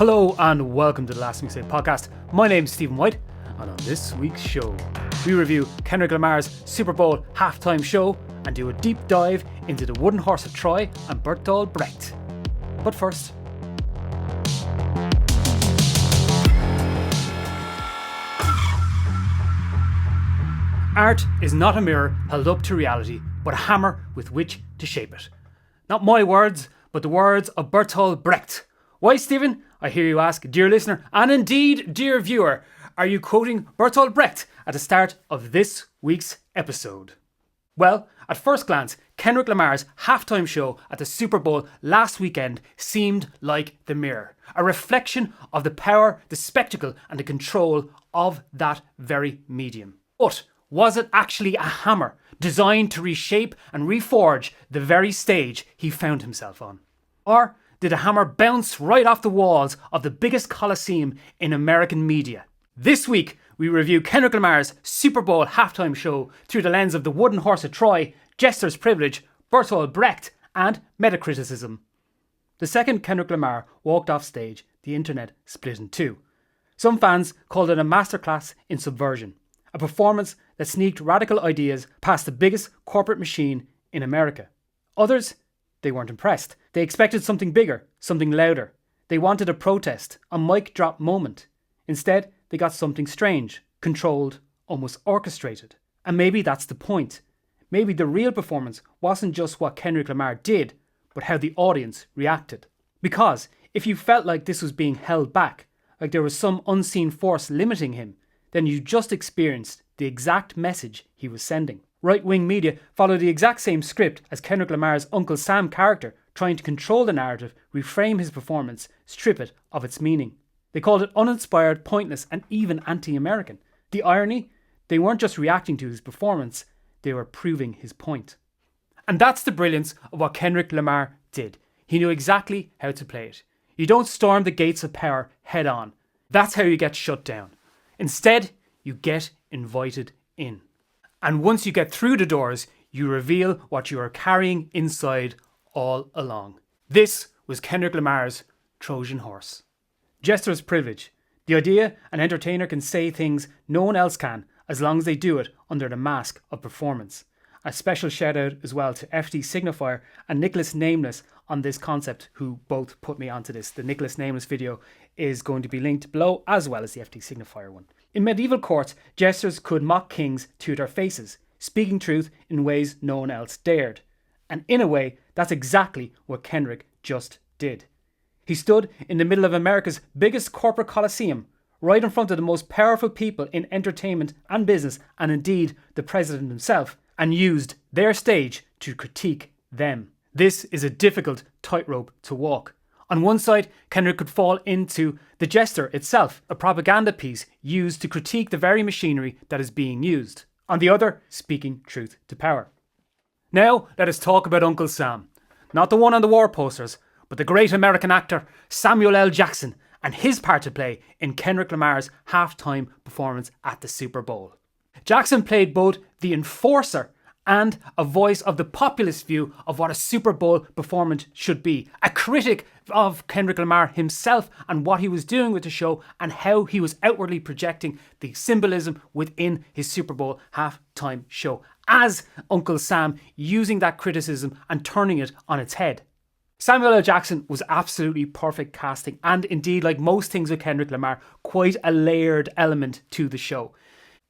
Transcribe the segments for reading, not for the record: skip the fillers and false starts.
Hello and welcome to the Last Mixtape podcast. My name's Stephen White, and on this week's show, we review Kendrick Lamar's Super Bowl halftime show and do a deep dive into the Wooden Horse of Troy and Bertolt Brecht. But first, art is not a mirror held up to reality, but a hammer with which to shape it. Not my words, but the words of Bertolt Brecht. Why, Stephen? I hear you ask, dear listener, and indeed, dear viewer, are you quoting Bertolt Brecht at the start of this week's episode? Well, at first glance, Kendrick Lamar's halftime show at the Super Bowl last weekend seemed like the mirror, a reflection of the power, the spectacle, and the control of that very medium. But was it actually a hammer designed to reshape and reforge the very stage he found himself on? Or did a hammer bounce right off the walls of the biggest Coliseum in American media? This week, we review Kendrick Lamar's Super Bowl halftime show through the lens of the Wooden Horse of Troy, Jester's Privilege, Bertolt Brecht, and metacriticism. The second Kendrick Lamar walked off stage, the internet split in two. Some fans called it a masterclass in subversion, a performance that sneaked radical ideas past the biggest corporate machine in America. Others, they weren't impressed. They expected something bigger, something louder. They wanted a protest, a mic drop moment. Instead, they got something strange, controlled, almost orchestrated. And maybe that's the point. Maybe the real performance wasn't just what Kendrick Lamar did, but how the audience reacted. Because if you felt like this was being held back, like there was some unseen force limiting him, then you just experienced the exact message he was sending. Right-wing media followed the exact same script as Kendrick Lamar's Uncle Sam character, trying to control the narrative, reframe his performance, strip it of its meaning. They called it uninspired, pointless, and even anti-American. The irony? They weren't just reacting to his performance, they were proving his point. And that's the brilliance of what Kendrick Lamar did. He knew exactly how to play it. You don't storm the gates of power head on. That's how you get shut down. Instead, you get invited in. And once you get through the doors, you reveal what you are carrying inside all along. This was Kendrick Lamar's Trojan horse. Jester's Privilege. The idea an entertainer can say things no one else can, as long as they do it under the mask of performance. A special shout out as well to FD Signifier and Nicholas Nameless on this concept, who both put me onto this. The Nicholas Nameless video is going to be linked below, as well as the FD Signifier one. In medieval courts, jesters could mock kings to their faces, speaking truth in ways no one else dared. And in a way, that's exactly what Kendrick just did. He stood in the middle of America's biggest corporate Coliseum, right in front of the most powerful people in entertainment and business, and indeed the president himself, and used their stage to critique them. This is a difficult tightrope to walk. On one side, Kendrick could fall into the Jester itself, a propaganda piece used to critique the very machinery that is being used. On the other, speaking truth to power. Now, let us talk about Uncle Sam. Not the one on the war posters, but the great American actor Samuel L. Jackson and his part to play in Kendrick Lamar's halftime performance at the Super Bowl. Jackson played both the enforcer and a voice of the populist view of what a Super Bowl performance should be. A critic of Kendrick Lamar himself and what he was doing with the show and how he was outwardly projecting the symbolism within his Super Bowl halftime show. As Uncle Sam, using that criticism and turning it on its head. Samuel L. Jackson was absolutely perfect casting, and indeed, like most things with Kendrick Lamar, quite a layered element to the show.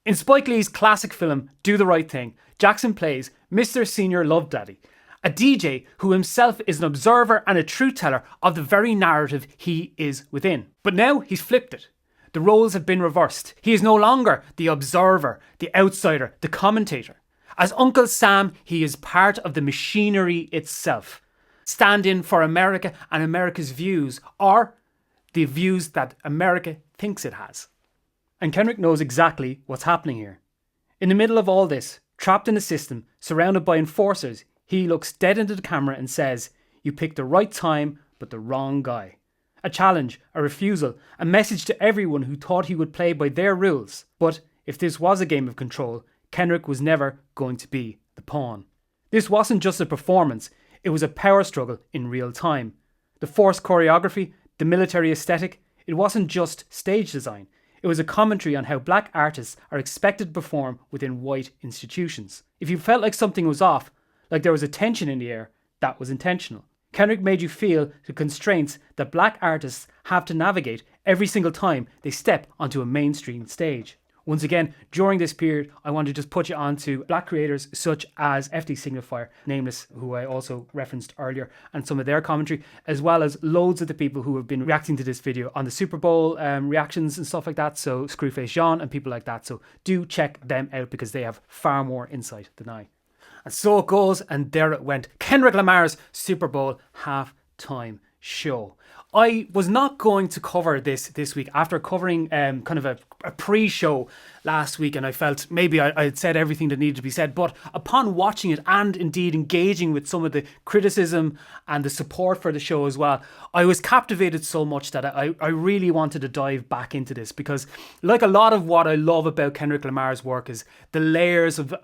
In Spike Lee's classic film, Do the Right Thing, Jackson plays Mr. Senior Love Daddy, a DJ who himself is an observer and a truth teller of the very narrative he is within. But now he's flipped it. The roles have been reversed. He is no longer the observer, the outsider, the commentator. As Uncle Sam, he is part of the machinery itself. Stand in for America and America's views, or the views that America thinks it has. And Kendrick knows exactly what's happening here. In the middle of all this, trapped in a system, surrounded by enforcers, he looks dead into the camera and says, "You picked the right time, but the wrong guy." A challenge, a refusal, a message to everyone who thought he would play by their rules. But if this was a game of control, Kendrick was never going to be the pawn. This wasn't just a performance, it was a power struggle in real time. The forced choreography, the military aesthetic, It wasn't just stage design. It was a commentary on how black artists are expected to perform within white institutions. If you felt like something was off, like there was a tension in the air, that was intentional. Kendrick made you feel the constraints that black artists have to navigate every single time they step onto a mainstream stage. Once again, during this period, I want to just put you on to black creators such as FD Signifier, Nameless, who I also referenced earlier, and some of their commentary, as well as loads of the people who have been reacting to this video on the Super Bowl reactions and stuff like that. So Screwface Jean and people like that. So do check them out because they have far more insight than I. And so it goes, and there it went. Kendrick Lamar's Super Bowl halftime show. I was not going to cover this week after covering kind of a pre-show last week, and I felt maybe I had said everything that needed to be said, but upon watching it and indeed engaging with some of the criticism and the support for the show as well, I was captivated so much that I really wanted to dive back into this, because like a lot of what I love about Kendrick Lamar's work is the layers of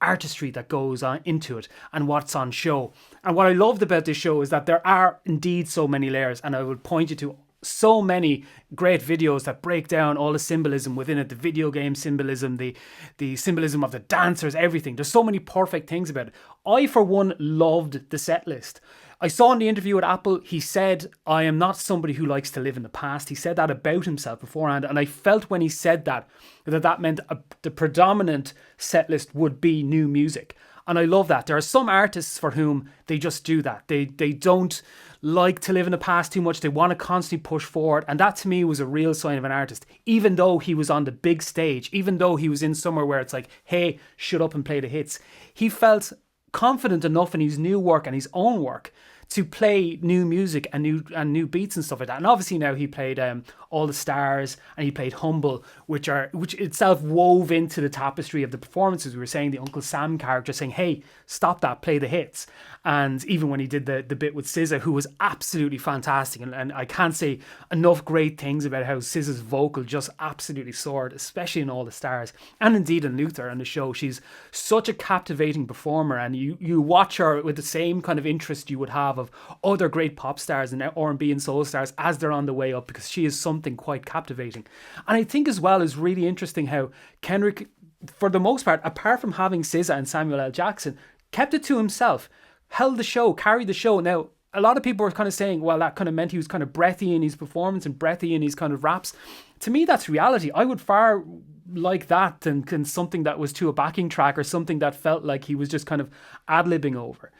artistry that goes on into it and what's on show. And what I loved about this show is that there are indeed so many layers, and I would point you to so many great videos that break down all the symbolism within it, the video game symbolism, the symbolism of the dancers, everything. There's so many perfect things about it. I, for one, loved the set list. I saw in the interview with Apple, he said, I am not somebody who likes to live in the past. He said that about himself beforehand, and I felt when he said that meant the predominant set list would be new music. And I love that. There are some artists for whom they just do that. They don't like to live in the past too much. They want to constantly push forward. And that to me was a real sign of an artist. Even though he was on the big stage, even though he was in somewhere where it's like, hey, shut up and play the hits, he felt confident enough in his new work and his own work to play new music and new beats and stuff like that. And obviously now he played All the Stars and he played Humble, which itself wove into the tapestry of the performances. We were saying the Uncle Sam character saying, hey, stop that, play the hits. And even when he did the bit with SZA, who was absolutely fantastic. And I can't say enough great things about how SZA's vocal just absolutely soared, especially in All the Stars. And indeed in Luther on the show. She's such a captivating performer, and you watch her with the same kind of interest you would have of other great pop stars and R&B and soul stars as they're on the way up, because she is something quite captivating. And I think as well is really interesting how Kendrick, for the most part, apart from having SZA and Samuel L. Jackson, kept it to himself, held the show, carried the show. Now, a lot of people were kind of saying, well, that kind of meant he was kind of breathy in his performance and breathy in his kind of raps. To me, that's reality. I would far like that than something that was to a backing track or something that felt like he was just kind of ad-libbing over.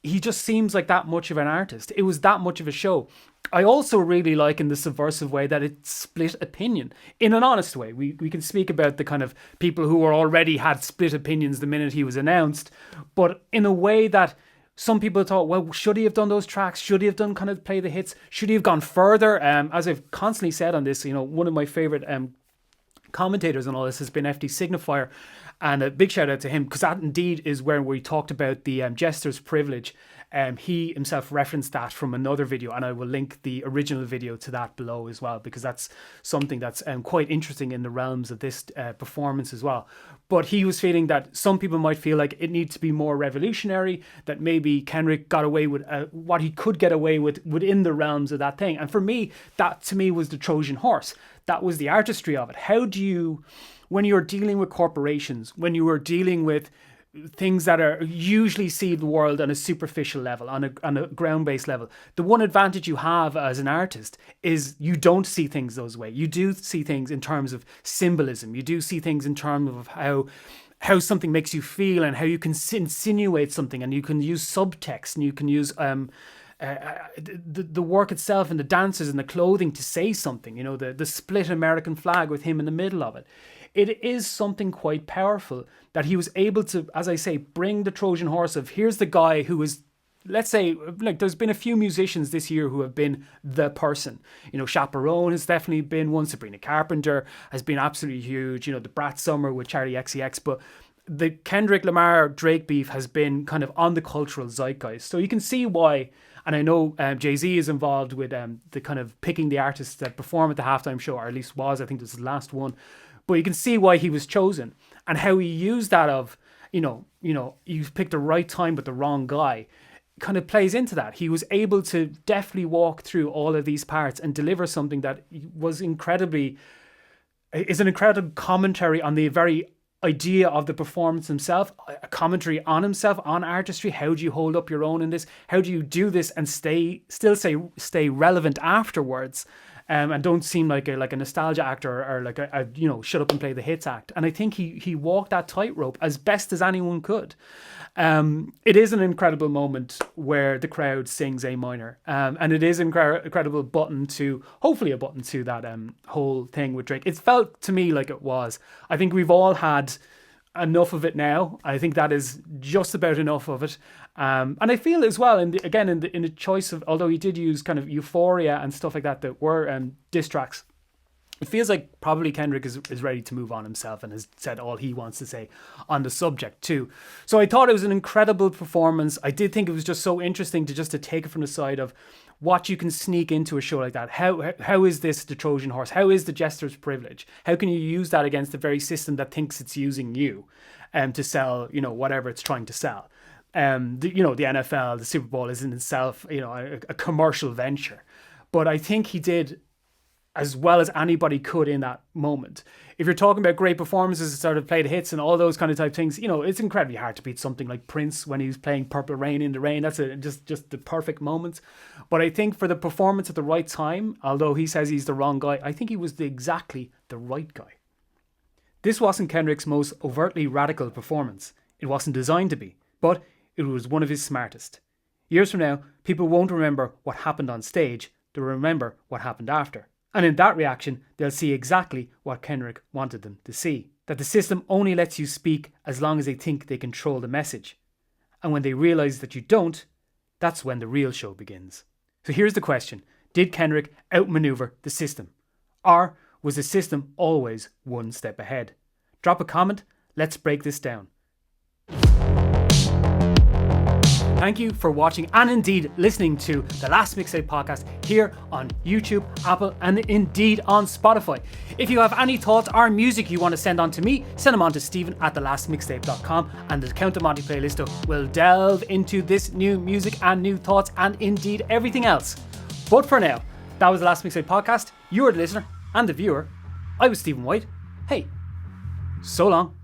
He just seems like that much of an artist. It was that much of a show. I also really like in the subversive way that it split opinion in an honest way. We can speak about the kind of people who were already had split opinions the minute he was announced, but in a way that some people thought, well, should he have done those tracks? Should he have done kind of play the hits? Should he have gone further? As I've constantly said on this, one of my favorite commentators on all this has been FD Signifier, and a big shout out to him, because that indeed is where we talked about the Jester's privilege. He himself referenced that from another video, and I will link the original video to that below as well, because that's something that's quite interesting in the realms of this performance as well. But he was feeling that some people might feel like it needs to be more revolutionary, that maybe Kendrick got away with what he could get away with within the realms of that thing. And for me, that to me was the Trojan horse. That was the artistry of it. How do you, when you're dealing with corporations, when you are dealing with things that are usually see the world on a superficial level, on a ground-based level, the one advantage you have as an artist is you don't see things those way. You do see things in terms of symbolism. You do see things in terms of how something makes you feel and how you can insinuate something, and you can use subtext, and you can use the work itself and the dancers and the clothing to say something. The split American flag with him in the middle of it. It is something quite powerful that he was able to, as I say, bring the Trojan horse of, here's the guy who is, let's say, like there's been a few musicians this year who have been the person. Chaperone has definitely been one. Sabrina Carpenter has been absolutely huge. The Brat Summer with Charlie XCX. But the Kendrick Lamar Drake beef has been kind of on the cultural zeitgeist. So you can see why. And I know Jay-Z is involved with the kind of picking the artists that perform at the halftime show, or at least was. I think this is the last one. But you can see why he was chosen and how he used that of, you picked the right time but the wrong guy. kind of plays into that. He was able to deftly walk through all of these parts and deliver something that is an incredible commentary on the very idea of the performance himself, a commentary on himself, on artistry. How do you hold up your own in this? How do you do this and stay relevant afterwards? And don't seem like a nostalgia actor or like a shut up and play the hits act. And I think he walked that tightrope as best as anyone could. It is an incredible moment where the crowd sings A minor, and it is incredible hopefully a button to that whole thing with Drake. It felt to me like it was. I think we've all had enough of it now. I think that is just about enough of it. And I feel as well in the choice of, although he did use kind of Euphoria and stuff like that were diss tracks, it feels like probably Kendrick is ready to move on himself and has said all he wants to say on the subject too. So I thought it was an incredible performance. I did think it was just so interesting to take it from the side of what you can sneak into a show like that. How is this the Trojan horse? How is the Jester's privilege? How can you use that against the very system that thinks it's using you to sell, whatever it's trying to sell? The NFL, the Super Bowl is in itself, a commercial venture. But I think he did as well as anybody could in that moment. If you're talking about great performances, sort of play the hits and all those kind of type things, it's incredibly hard to beat something like Prince when he was playing Purple Rain in the Rain. That's just the perfect moment. But I think for the performance at the right time, although he says he's the wrong guy, I think he was exactly the right guy. This wasn't Kendrick's most overtly radical performance. It wasn't designed to be, but it was one of his smartest. Years from now, people won't remember what happened on stage, they'll remember what happened after. And in that reaction, they'll see exactly what Kendrick wanted them to see. That the system only lets you speak as long as they think they control the message. And when they realise that you don't, that's when the real show begins. So here's the question. Did Kendrick outmaneuver the system? Or was the system always one step ahead? Drop a comment. Let's break this down. Thank you for watching and indeed listening to The Last Mixtape podcast here on YouTube, Apple, and indeed on Spotify. If you have any thoughts or music you want to send on to me, send them on to Stephen@thelastmixtape.com, and the Count of Monty playlist will delve into this new music and new thoughts and indeed everything else. But for now, that was The Last Mixtape podcast. You are the listener and the viewer. I was Stephen White. Hey, so long.